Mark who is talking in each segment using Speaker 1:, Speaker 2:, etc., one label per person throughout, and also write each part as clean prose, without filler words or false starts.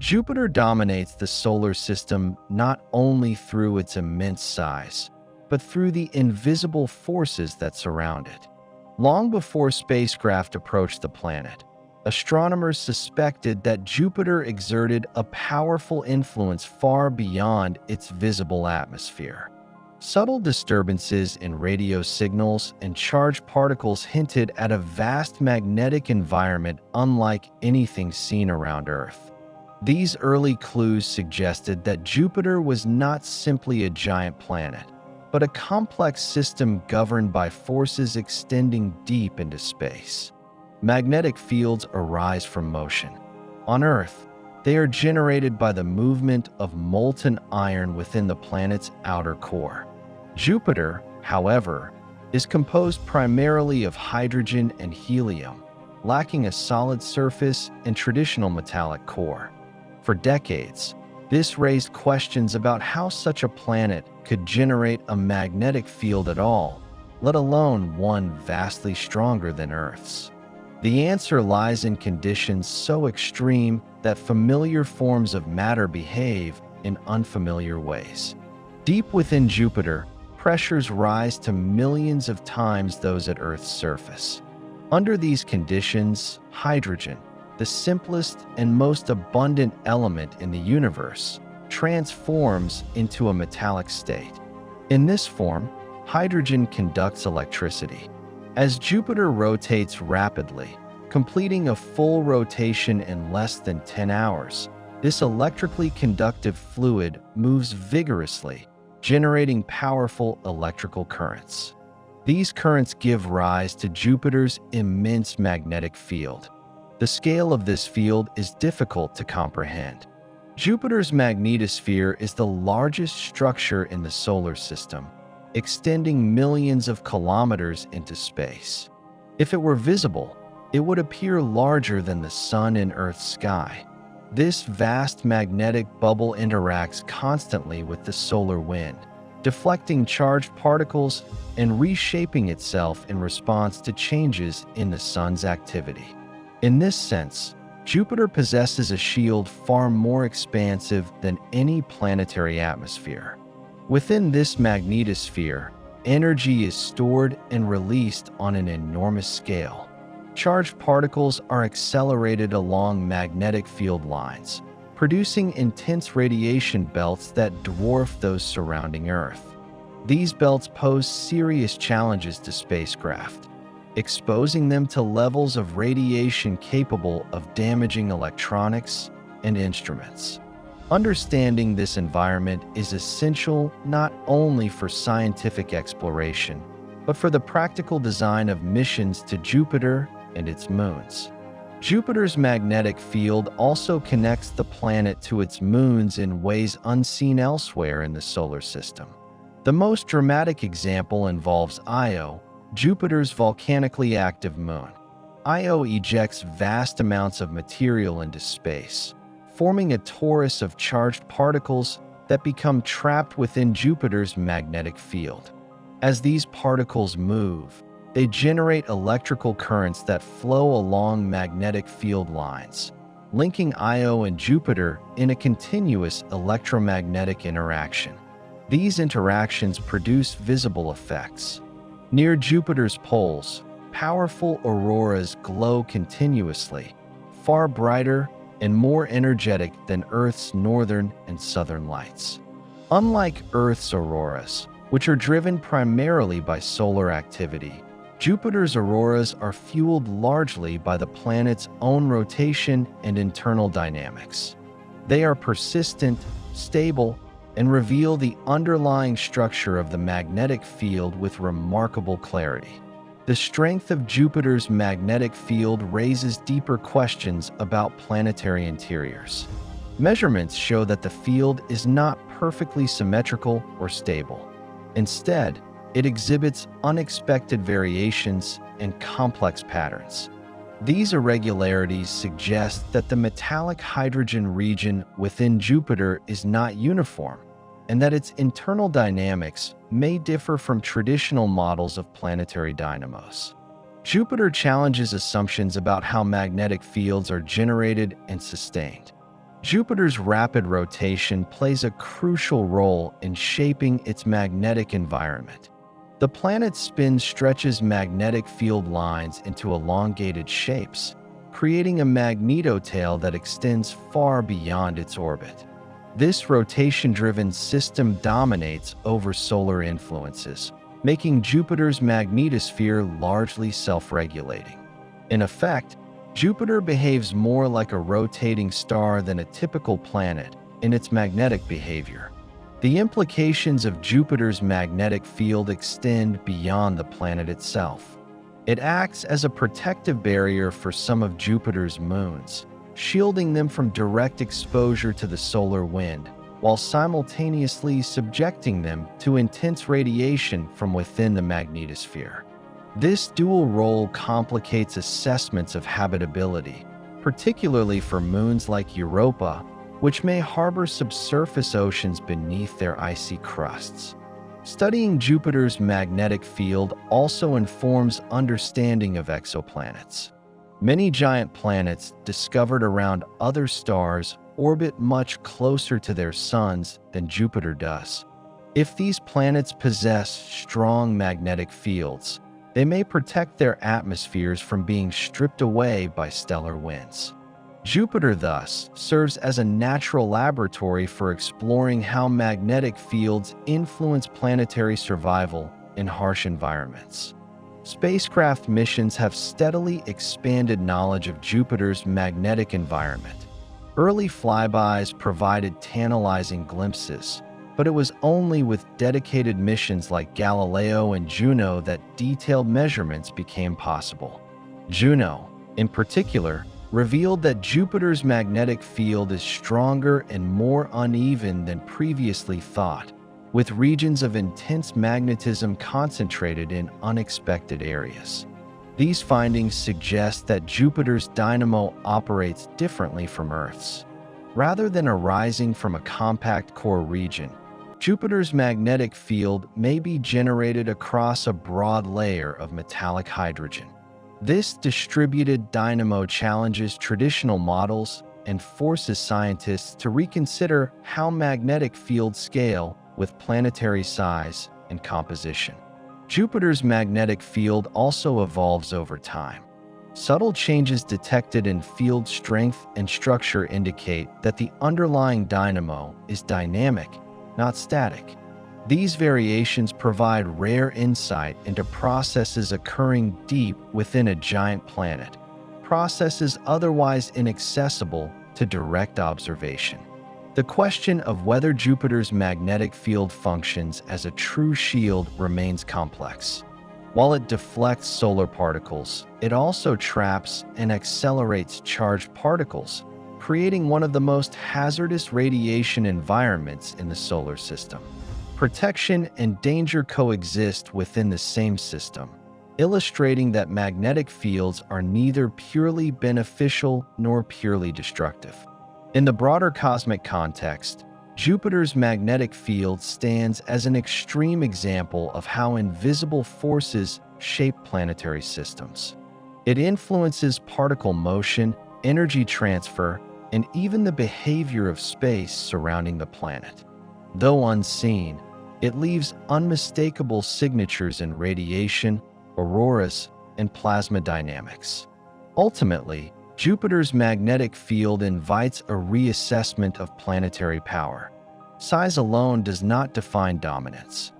Speaker 1: Jupiter dominates the solar system not only through its immense size, but through the invisible forces that surround it. Long before spacecraft approached the planet, astronomers suspected that Jupiter exerted a powerful influence far beyond its visible atmosphere. Subtle disturbances in radio signals and charged particles hinted at a vast magnetic environment unlike anything seen around Earth. These early clues suggested that Jupiter was not simply a giant planet, but a complex system governed by forces extending deep into space. Magnetic fields arise from motion. On Earth, they are generated by the movement of molten iron within the planet's outer core. Jupiter, however, is composed primarily of hydrogen and helium, lacking a solid surface and traditional metallic core. For decades, this raised questions about how such a planet could generate a magnetic field at all, let alone one vastly stronger than Earth's. The answer lies in conditions so extreme that familiar forms of matter behave in unfamiliar ways. Deep within Jupiter, pressures rise to millions of times those at Earth's surface. Under these conditions, hydrogen, the simplest and most abundant element in the universe, transforms into a metallic state. In this form, hydrogen conducts electricity. As Jupiter rotates rapidly, completing a full rotation in less than 10 hours, this electrically conductive fluid moves vigorously, generating powerful electrical currents. These currents give rise to Jupiter's immense magnetic field. The scale of this field is difficult to comprehend. Jupiter's magnetosphere is the largest structure in the solar system, extending millions of kilometers into space. If it were visible, it would appear larger than the Sun in Earth's sky. This vast magnetic bubble interacts constantly with the solar wind, deflecting charged particles and reshaping itself in response to changes in the Sun's activity. In this sense, Jupiter possesses a shield far more expansive than any planetary atmosphere. Within this magnetosphere, energy is stored and released on an enormous scale. Charged particles are accelerated along magnetic field lines, producing intense radiation belts that dwarf those surrounding Earth. These belts pose serious challenges to spacecraft, exposing them to levels of radiation capable of damaging electronics and instruments. Understanding this environment is essential not only for scientific exploration, but for the practical design of missions to Jupiter and its moons. Jupiter's magnetic field also connects the planet to its moons in ways unseen elsewhere in the solar system. The most dramatic example involves Io, Jupiter's volcanically active moon. Io ejects vast amounts of material into space, forming a torus of charged particles that become trapped within Jupiter's magnetic field. As these particles move, they generate electrical currents that flow along magnetic field lines, linking Io and Jupiter in a continuous electromagnetic interaction. These interactions produce visible effects. Near Jupiter's poles, powerful auroras glow continuously, far brighter and more energetic than Earth's northern and southern lights. Unlike Earth's auroras, which are driven primarily by solar activity, Jupiter's auroras are fueled largely by the planet's own rotation and internal dynamics. They are persistent, stable, and reveal the underlying structure of the magnetic field with remarkable clarity. The strength of Jupiter's magnetic field raises deeper questions about planetary interiors. Measurements show that the field is not perfectly symmetrical or stable. Instead, it exhibits unexpected variations and complex patterns. These irregularities suggest that the metallic hydrogen region within Jupiter is not uniform, and that its internal dynamics may differ from traditional models of planetary dynamos. Jupiter challenges assumptions about how magnetic fields are generated and sustained. Jupiter's rapid rotation plays a crucial role in shaping its magnetic environment. The planet's spin stretches magnetic field lines into elongated shapes, creating a magnetotail that extends far beyond its orbit. This rotation-driven system dominates over solar influences, making Jupiter's magnetosphere largely self-regulating. In effect, Jupiter behaves more like a rotating star than a typical planet in its magnetic behavior. The implications of Jupiter's magnetic field extend beyond the planet itself. It acts as a protective barrier for some of Jupiter's moons, shielding them from direct exposure to the solar wind, while simultaneously subjecting them to intense radiation from within the magnetosphere. This dual role complicates assessments of habitability, particularly for moons like Europa, which may harbor subsurface oceans beneath their icy crusts. Studying Jupiter's magnetic field also informs understanding of exoplanets. Many giant planets discovered around other stars orbit much closer to their suns than Jupiter does. If these planets possess strong magnetic fields, they may protect their atmospheres from being stripped away by stellar winds. Jupiter, thus, serves as a natural laboratory for exploring how magnetic fields influence planetary survival in harsh environments. Spacecraft missions have steadily expanded knowledge of Jupiter's magnetic environment. Early flybys provided tantalizing glimpses, but it was only with dedicated missions like Galileo and Juno that detailed measurements became possible. Juno, in particular, revealed that Jupiter's magnetic field is stronger and more uneven than previously thought, with regions of intense magnetism concentrated in unexpected areas. These findings suggest that Jupiter's dynamo operates differently from Earth's. Rather than arising from a compact core region, Jupiter's magnetic field may be generated across a broad layer of metallic hydrogen. This distributed dynamo challenges traditional models and forces scientists to reconsider how magnetic fields scale with planetary size and composition. Jupiter's magnetic field also evolves over time. Subtle changes detected in field strength and structure indicate that the underlying dynamo is dynamic, not static. These variations provide rare insight into processes occurring deep within a giant planet, processes otherwise inaccessible to direct observation. The question of whether Jupiter's magnetic field functions as a true shield remains complex. While it deflects solar particles, it also traps and accelerates charged particles, creating one of the most hazardous radiation environments in the solar system. Protection and danger coexist within the same system, illustrating that magnetic fields are neither purely beneficial nor purely destructive. In the broader cosmic context, Jupiter's magnetic field stands as an extreme example of how invisible forces shape planetary systems. It influences particle motion, energy transfer, and even the behavior of space surrounding the planet. Though unseen, it leaves unmistakable signatures in radiation, auroras, and plasma dynamics. Ultimately, Jupiter's magnetic field invites a reassessment of planetary power. Size alone does not define dominance.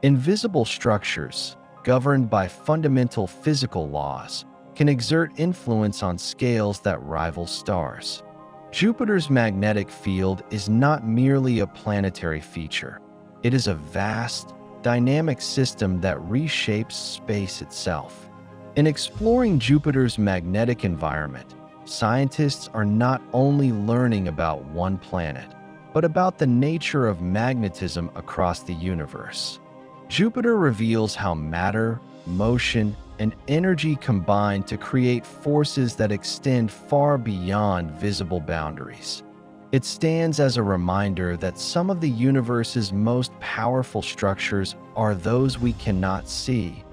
Speaker 1: Invisible structures, governed by fundamental physical laws, can exert influence on scales that rival stars. Jupiter's magnetic field is not merely a planetary feature. It is a vast, dynamic system that reshapes space itself. In exploring Jupiter's magnetic environment, scientists are not only learning about one planet, but about the nature of magnetism across the universe. Jupiter reveals how matter, motion, and energy combine to create forces that extend far beyond visible boundaries. It stands as a reminder that some of the universe's most powerful structures are those we cannot see,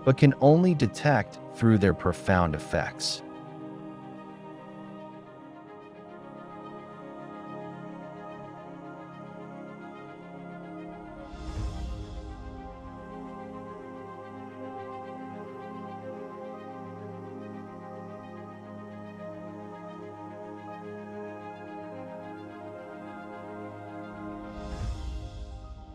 Speaker 1: but can only detect through their profound effects.